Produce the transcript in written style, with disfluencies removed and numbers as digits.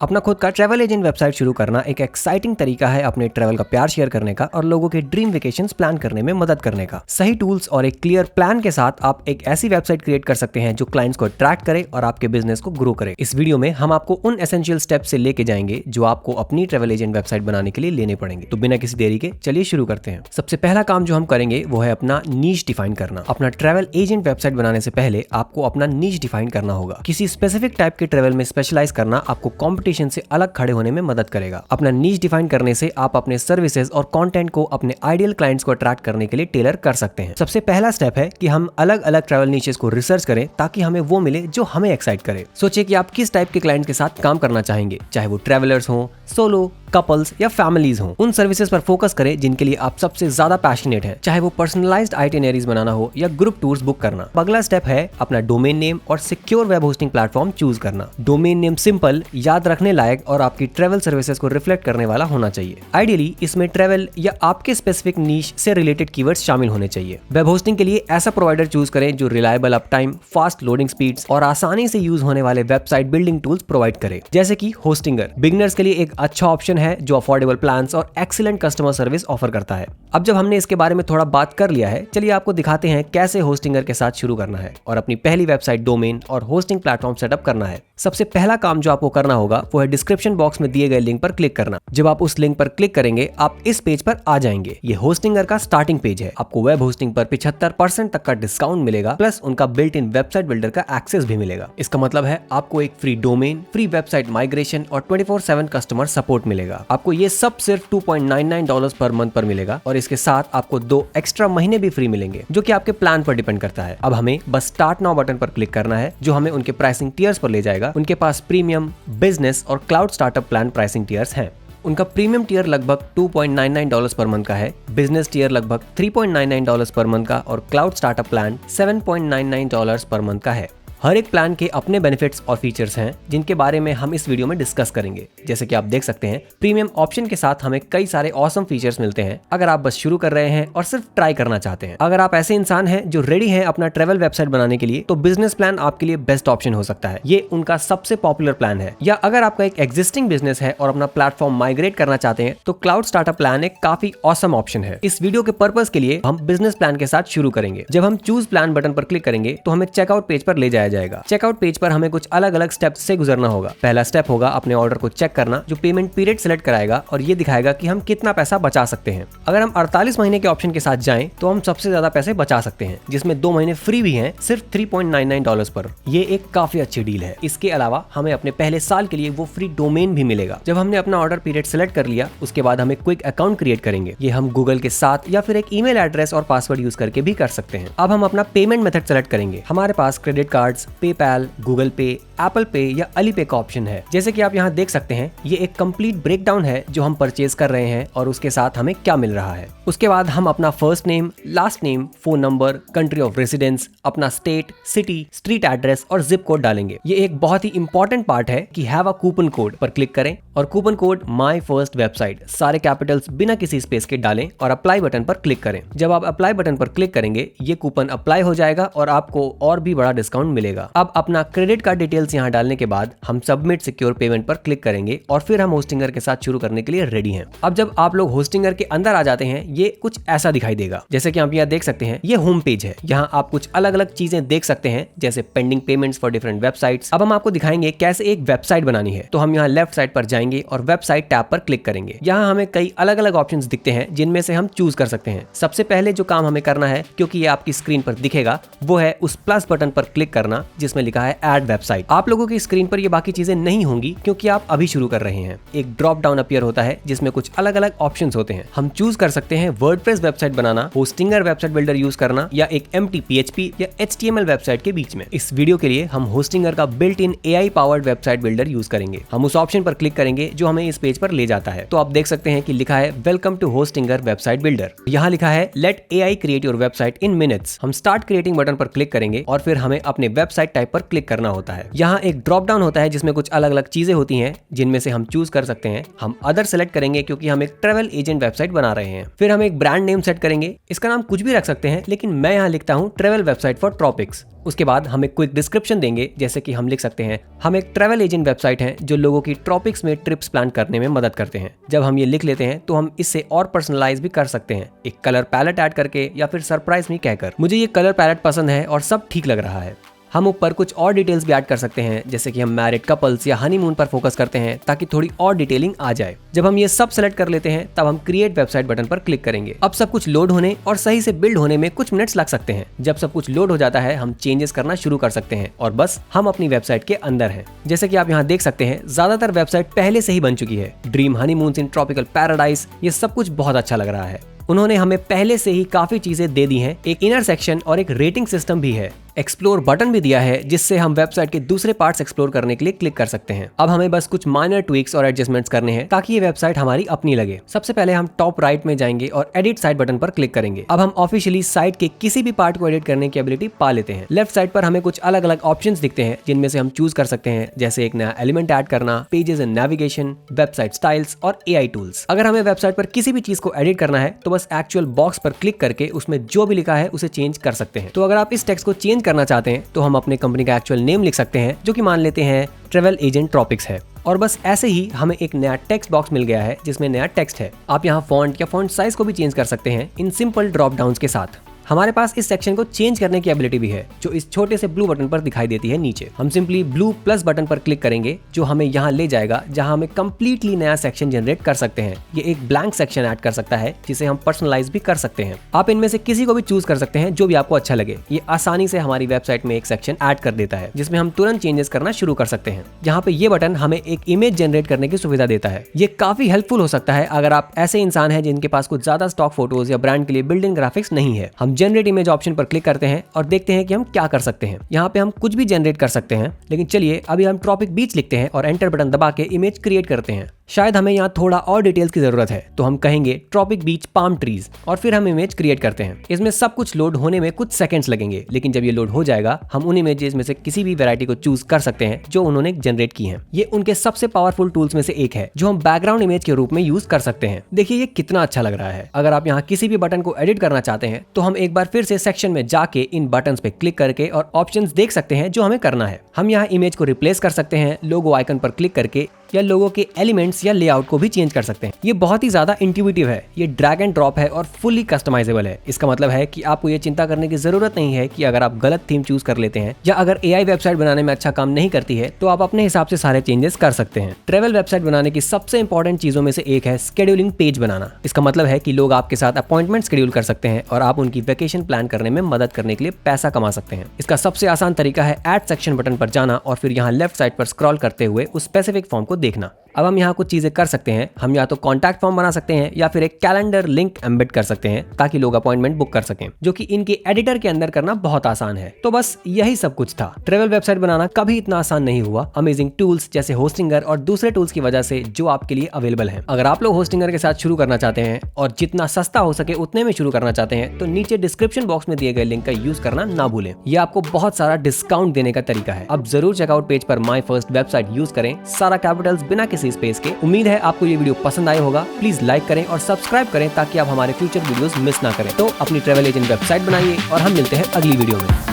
अपना खुद का ट्रैवल एजेंट वेबसाइट शुरू करना एक एक्साइटिंग तरीका है अपने ट्रैवल का प्यार शेयर करने का और लोगों के ड्रीम वेकेशंस प्लान करने में मदद करने का। सही टूल्स और एक क्लियर प्लान के साथ आप एक ऐसी वेबसाइट क्रिएट कर सकते हैं जो क्लाइंट्स को अट्रैक्ट करे और आपके बिजनेस को ग्रो करे। इस वीडियो में हम आपको उन एसेंशियल स्टेप्स से लेके जाएंगे जो आपको अपनी ट्रैवल एजेंट वेबसाइट बनाने के लिए लेने पड़ेंगे। तो बिना किसी देरी के चलिए शुरू करते हैं। सबसे पहला काम जो हम करेंगे वो है अपना नीश डिफाइन करना। अपना ट्रैवल एजेंट वेबसाइट बनाने से पहले आपको अपना नीश डिफाइन करना होगा। किसी स्पेसिफिक टाइप के ट्रैवल में स्पेशलाइज करना आपको कॉम्पिटिशन से अलग खड़े होने में मदद करेगा। अपना नीश डिफाइन करने से आप अपने सर्विसेज और कंटेंट को अपने आइडियल क्लाइंट्स को अट्रैक्ट करने के लिए टेलर कर सकते हैं। सबसे पहला स्टेप है कि हम अलग अलग ट्रैवल नीशेस को रिसर्च करें ताकि हमें वो मिले जो हमें एक्साइट करे। सोचिए कि आप किस टाइप के क्लाइंट के साथ काम करना चाहेंगे, चाहे वो ट्रैवलर्स हो, सोलो, कपल्स या फैमिलीज हो। उन सर्विसेज पर फोकस करें जिनके लिए आप सबसे ज्यादा पैशनेट हैं, चाहे वो पर्सनलाइज्ड आइटिनरीज बनाना हो या ग्रुप टूर्स बुक करना। अगला स्टेप है अपना डोमेन नेम और secure web hosting platform choose करना। डोमेन नेम सिंपल, याद रखने लायक और आपकी ट्रैवल सर्विसेज को रिफ्लेक्ट करने वाला होना चाहिए। आइडियली इसमें ट्रैवल या आपके स्पेसिफिक नीश से रिलेटेड कीवर्ड्स शामिल होने चाहिए। वेब होस्टिंग के लिए ऐसा प्रोवाइडर चूज करें जो reliable up time, fast loading speeds और आसानी से यूज होने वाले वेबसाइट बिल्डिंग टूल्स प्रोवाइड करे, जैसे कि होस्टिंगर बिगिनर्स के लिए एक अच्छा ऑप्शन है जो अफोर्डेबल प्लान्स और एक्सीलेंट कस्टमर सर्विस ऑफर करता है। अब जब हमने इसके बारे में थोड़ा बात कर लिया है, चलिए आपको दिखाते हैं कैसे होस्टिंगर के साथ शुरू करना है और अपनी पहली वेबसाइट डोमेन और होस्टिंग प्लेटफॉर्म सेटअप करना है। सबसे पहला काम जो आपको करना होगा वो है डिस्क्रिप्शन बॉक्स में दिए गए लिंक पर क्लिक करना। जब आप उस लिंक पर क्लिक करेंगे आप इस पेज पर आ जाएंगे। ये होस्टिंगर का स्टार्टिंग पेज है। आपको वेब होस्टिंग पर 75% तक का डिस्काउंट मिलेगा, प्लस उनका बिल्ट इन वेबसाइट बिल्डर का एक्सेस भी मिलेगा। इसका मतलब है आपको एक free domain, free website migration और 24/7 कस्टमर सपोर्ट मिलेगा। आपको ये सब सिर्फ $2.99 पर मंथ पर मिलेगा और इसके साथ आपको 2 एक्स्ट्रा महीने भी फ्री मिलेंगे, जो कि आपके प्लान पर डिपेंड करता है। अब हमें बस स्टार्ट नाउ बटन पर क्लिक करना है जो हमें उनके प्राइसिंग टियर्स पर ले जाएगा। उनके पास प्रीमियम, बिजनेस और cloud startup plan pricing tiers हैं। उनका प्रीमियम टियर लगभग $2.99 पर मंथ का है, बिजनेस टियर लगभग $3.99 पर मंथ का और cloud startup plan $7.99 per month का है। हर एक प्लान के अपने बेनिफिट्स और फीचर्स हैं जिनके बारे में हम इस वीडियो में डिस्कस करेंगे। जैसे कि आप देख सकते हैं, प्रीमियम ऑप्शन के साथ हमें कई सारे ऑसम फीचर्स मिलते हैं अगर आप बस शुरू कर रहे हैं और सिर्फ ट्राई करना चाहते हैं। अगर आप ऐसे इंसान हैं जो रेडी हैं अपना ट्रैवल वेबसाइट बनाने के लिए, तो बिजनेस प्लान आपके लिए बेस्ट ऑप्शन हो सकता है। ये उनका सबसे पॉपुलर प्लान है। या अगर आपका एक एग्जिस्टिंग बिजनेस है और अपना प्लेटफॉर्म माइग्रेट करना चाहते हैं, तो क्लाउड स्टार्टअप प्लान एक काफी ऑसम ऑप्शन है। इस वीडियो के पर्पस के लिए हम बिजनेस प्लान के साथ शुरू करेंगे। जब हम चूज प्लान बटन पर क्लिक करेंगे तो हमें चेकआउट पेज पर ले जाया जाएगा। चेकआउट पेज पर हमें कुछ अलग अलग स्टेप्स से गुजरना होगा। पहला स्टेप होगा अपने ऑर्डर को चेक करना, जो पेमेंट पीरियड सिलेक्ट कराएगा और ये दिखाएगा कि हम कितना पैसा बचा सकते हैं। अगर हम 48 महीने के ऑप्शन के साथ जाएं तो हम सबसे ज्यादा पैसे बचा सकते हैं, जिसमें 2 महीने फ्री भी हैं सिर्फ $3.99 पर। ये एक काफी अच्छी डील है। इसके अलावा हमें अपने पहले साल के लिए वो फ्री डोमेन भी मिलेगा। जब हमने अपना ऑर्डर पीरियड सिलेक्ट कर लिया, उसके बाद हमें क्विक अकाउंट क्रिएट करेंगे। ये हम गूगल के साथ या फिर एक ईमेल एड्रेस और पासवर्ड यूज करके भी कर सकते हैं। अब हम अपना पेमेंट मेथड सेलेक्ट करेंगे। हमारे पास क्रेडिट कार्ड्स, पेपैल, गूगल पे, एप्पल पे या अलीपे का ऑप्शन है। जैसे कि आप यहाँ देख सकते हैं, ये एक कंप्लीट ब्रेकडाउन है जो हम परचेज कर रहे हैं और उसके साथ हमें क्या मिल रहा है। उसके बाद हम अपना first name, last name, phone number, country of residence, अपना स्टेट, सिटी, स्ट्रीट एड्रेस और जिप कोड डालेंगे। ये एक बहुत ही इंपॉर्टेंट पार्ट है कि हैव अ कूपन कोड पर क्लिक करें और coupon code my first website सारे कैपिटल्स बिना किसी स्पेस के डालें और अप्लाई बटन पर क्लिक करें। जब आप अप्लाई बटन पर क्लिक करेंगे, ये कूपन अप्लाई हो जाएगा और आपको और भी बड़ा डिस्काउंट मिलेगा। अब अपना क्रेडिट कार्ड डिटेल्स यहाँ डालने के बाद हम सबमिट सिक्योर पेमेंट पर क्लिक करेंगे और फिर हम होस्टिंगर के साथ शुरू करने के लिए रेडी हैं। अब जब आप लोग होस्टिंगर के अंदर आ जाते हैं, ये कुछ ऐसा दिखाई देगा। जैसे कि आप यहाँ देख सकते हैं, ये होम पेज है। यहाँ आप कुछ अलग अलग चीजें देख सकते हैं, जैसे pending payments for different websites. अब हम आपको दिखाएंगे कैसे एक वेबसाइट बनानी है। तो हम यहाँ लेफ्ट साइड पर जाएंगे और वेबसाइट टैब पर क्लिक करेंगे। यहाँ हमें कई अलग अलग ऑप्शंस दिखते हैं जिनमें से हम चूज कर सकते हैं। सबसे पहले जो काम हमें करना है, क्योंकि ये आपकी स्क्रीन पर दिखेगा, वो है उस प्लस बटन पर क्लिक करना जिसमें लिखा है ऐड वेबसाइट। आप लोगों की स्क्रीन पर ये बाकी चीजें नहीं होंगी क्योंकि आप अभी शुरू कर रहे हैं। एक ड्रॉप डाउन अपीयर होता है जिसमें कुछ अलग अलग ऑप्शंस होते हैं। हम चूज कर सकते हैं वर्डप्रेस वेबसाइट बनाना, होस्टिंगर वेबसाइट बिल्डर यूज करना या एक एम्प्टी PHP या HTML वेबसाइट के बीच में। इस वीडियो के लिए हम होस्टिंगर का built in AI powered website builder use करेंगे। हम उस ऑप्शन पर क्लिक करेंगे जो हमें इस पेज पर ले जाता है। तो आप देख सकते हैं कि लिखा है welcome to Hostinger website builder. यहाँ लिखा है let AI create your website in minutes. हम स्टार्ट क्रिएटिंग बटन पर क्लिक करेंगे और फिर हमें अपने वेब वेबसाइट टाइप पर क्लिक करना होता है। यहाँ एक ड्रॉप डाउन होता है जिसमें कुछ अलग अलग चीजें होती हैं जिनमें से हम चूज कर सकते हैं। हम अदर सेलेक्ट करेंगे क्योंकि हम एक ट्रैवल एजेंट वेबसाइट बना रहे हैं। फिर हम एक ब्रांड नेम सेट करेंगे। इसका नाम कुछ भी रख सकते हैं, लेकिन मैं यहाँ लिखता हूँ ट्रैवल वेबसाइट फॉर ट्रॉपिक्स। उसके बाद हम एक क्विक डिस्क्रिप्शन देंगे, जैसे कि हम लिख सकते हैं हम एक ट्रैवल एजेंट वेबसाइट हैं जो लोगों की ट्रॉपिक्स में ट्रिप्स प्लान करने में मदद करते हैं। जब हम ये लिख लेते हैं तो हम इससे और पर्सनलाइज भी कर सकते हैं, एक कलर पैलेट ऐड करके या फिर सरप्राइज मी कहकर। मुझे ये कलर पैलेट पसंद है और सब ठीक लग रहा है। हम ऊपर कुछ और डिटेल्स भी ऐड कर सकते हैं, जैसे कि हम मैरिड कपल्स या हनीमून पर फोकस करते हैं ताकि थोड़ी और डिटेलिंग आ जाए। जब हम ये सब सेलेक्ट कर लेते हैं तब हम क्रिएट वेबसाइट बटन पर क्लिक करेंगे। अब सब कुछ लोड होने और सही से बिल्ड होने में कुछ मिनट्स लग सकते हैं। जब सब कुछ लोड हो जाता है हम चेंजेस करना शुरू कर सकते हैं और बस हम अपनी वेबसाइट के अंदर हैं। जैसे कि आप यहाँ देख सकते हैं ज्यादातर वेबसाइट पहले से ही बन चुकी है। ड्रीम हनीमून्स इन ट्रॉपिकल पैराडाइज, ये सब कुछ बहुत अच्छा लग रहा है। उन्होंने हमें पहले से ही काफी चीजें दे दी हैं। एक इनर सेक्शन और एक रेटिंग सिस्टम भी है। एक्सप्लोर बटन भी दिया है जिससे हम वेबसाइट के दूसरे पार्ट्स एक्सप्लोर करने के लिए क्लिक कर सकते हैं। अब हमें बस कुछ माइनर ट्विक्स और एडजस्टमेंट्स करने हैं ताकि ये वेबसाइट हमारी अपनी लगे। सबसे पहले हम टॉप राइट में जाएंगे और एडिट साइट बटन पर क्लिक करेंगे। अब हम ऑफिशियली साइट के किसी भी पार्ट को एडिट करने की एबिलिटी पा लेते हैं। लेफ्ट साइड पर हमें कुछ अलग अलग ऑप्शंस दिखते हैं जिनमें से हम चूज कर सकते हैं, जैसे एक नया एलिमेंट ऐड करना, pages and navigation, website styles और AI टूल्स। अगर हमें वेबसाइट पर किसी भी चीज को एडिट करना है तो बस एक्चुअल बॉक्स पर क्लिक करके उसमें जो भी लिखा है उसे चेंज कर सकते हैं। तो अगर आप इस टेक्स्ट को चेंज करना चाहते हैं तो हम अपने कंपनी का एक्चुअल नेम लिख सकते हैं, जो कि मान लेते हैं ट्रैवल एजेंट ट्रॉपिक्स है। और बस ऐसे ही हमें एक नया टेक्स्ट बॉक्स मिल गया है जिसमें नया टेक्स्ट है। आप यहाँ फॉन्ट या फॉन्ट साइज को भी चेंज कर सकते हैं इन सिंपल ड्रॉप डाउन्स के साथ। हमारे पास इस सेक्शन को चेंज करने की एबिलिटी भी है, जो इस छोटे से ब्लू बटन पर दिखाई देती है नीचे। हम सिंपली ब्लू प्लस बटन पर क्लिक करेंगे जो हमें यहाँ ले जाएगा, जहाँ हमें कंप्लीटली नया सेक्शन जनरेट कर सकते हैं। ये एक ब्लैंक सेक्शन ऐड कर सकता है जिसे हम पर्सनलाइज भी कर सकते हैं। आप इनमें से किसी को भी चूज कर सकते हैं जो भी आपको अच्छा लगे। ये आसानी से हमारी वेबसाइट में एक सेक्शन ऐड कर देता है जिसमें हम तुरंत चेंजेस करना शुरू कर सकते हैं। यहाँ पे ये बटन हमें एक इमेज जनरेट करने की सुविधा देता है। ये काफी हेल्पफुल हो सकता है अगर आप ऐसे इंसान हैं जिनके पास कुछ ज्यादा स्टॉक फोटोज या ब्रांड के लिए बिल्ड इन ग्राफिक्स नहीं है। हम जनरेट इमेज ऑप्शन पर क्लिक करते हैं और देखते हैं कि हम क्या कर सकते हैं। यहाँ पे हम कुछ भी जनरेट कर सकते हैं, लेकिन चलिए अभी हम ट्रॉपिक बीच लिखते हैं और एंटर बटन दबा के इमेज क्रिएट करते हैं। शायद हमें यहाँ थोड़ा और डिटेल्स की जरूरत है, तो हम कहेंगे ट्रॉपिक बीच पाम ट्रीज और फिर हम इमेज क्रिएट करते हैं। इसमें सब कुछ लोड होने में कुछ सेकंड्स लगेंगे, लेकिन जब ये लोड हो जाएगा हम उन इमेजेस में से किसी भी वैरायटी को चूज कर सकते हैं जो उन्होंने जनरेट की हैं। ये उनके सबसे पावरफुल टूल्स में से एक है जो हम बैकग्राउंड इमेज के रूप में यूज कर सकते हैं। देखिए ये कितना अच्छा लग रहा है। अगर आप यहाँ किसी भी बटन को एडिट करना चाहते हैं तो हम एक बार फिर से सेक्शन में जाके इन बटन्स पे क्लिक करके और ऑप्शंस देख सकते हैं जो हमें करना है। हम यहाँ इमेज को रिप्लेस कर सकते हैं लोगो आइकन पर क्लिक करके, या लोगो के एलिमेंट्स या लेआउट को भी चेंज कर सकते हैं। ये बहुत ही ज्यादा इंट्यूटिव है। ये ड्रैग एंड ड्रॉप है और फुली कस्टमाइजेबल है। इसका मतलब है कि आपको ये चिंता करने की जरूरत नहीं है कि अगर आप गलत थीम चूज कर लेते हैं या अगर AI वेबसाइट बनाने में अच्छा काम नहीं करती है तो आप अपने हिसाब से सारे चेंजेस कर सकते हैं। ट्रैवल वेबसाइट बनाने की सबसे इंपॉर्टेंट चीजों में से एक है शेड्यूलिंग पेज बनाना। इसका मतलब है कि लोग आपके साथ अपॉइंटमेंट शेड्यूल कर सकते हैं और आप उनकी वेकेशन प्लान करने में मदद करने के लिए पैसा कमा सकते हैं। इसका सबसे आसान तरीका है ऐड सेक्शन बटन पर जाना और फिर यहाँ लेफ्ट साइड पर स्क्रॉल करते हुए उस स्पेसिफिक फॉर्म को देखना। अब हम यहाँ कुछ चीजें कर सकते हैं। हम या तो कॉन्टैक्ट फॉर्म बना सकते हैं या फिर एक कैलेंडर लिंक एम्बेड कर सकते हैं ताकि लोग अपॉइंटमेंट बुक कर सकें, जो कि इनके एडिटर के अंदर करना बहुत आसान है। तो बस यही सब कुछ था। ट्रैवल वेबसाइट बनाना कभी इतना आसान नहीं हुआ अमेजिंग टूल्स जैसे होस्टिंगर और दूसरे टूल्स की वजह से जो आपके लिए अवेलेबल है। अगर आप लोग होस्टिंगर के साथ शुरू करना चाहते हैं और जितना सस्ता हो सके उतने में शुरू करना चाहते हैं तो नीचे डिस्क्रिप्शन बॉक्स में दिए गए लिंक का यूज करना ना भूलें। ये आपको बहुत सारा डिस्काउंट देने का तरीका है। अब जरूर चेकआउट पेज पर माई फर्स्ट वेबसाइट यूज करें, सारा कैपिटल्स बिना किसी स्पेस के। उम्मीद है आपको ये वीडियो पसंद आया होगा। प्लीज लाइक करें और सब्सक्राइब करें ताकि आप हमारे फ्यूचर वीडियोस मिस ना करें। तो अपनी ट्रैवल एजेंट वेबसाइट बनाइए और हम मिलते हैं अगली वीडियो में।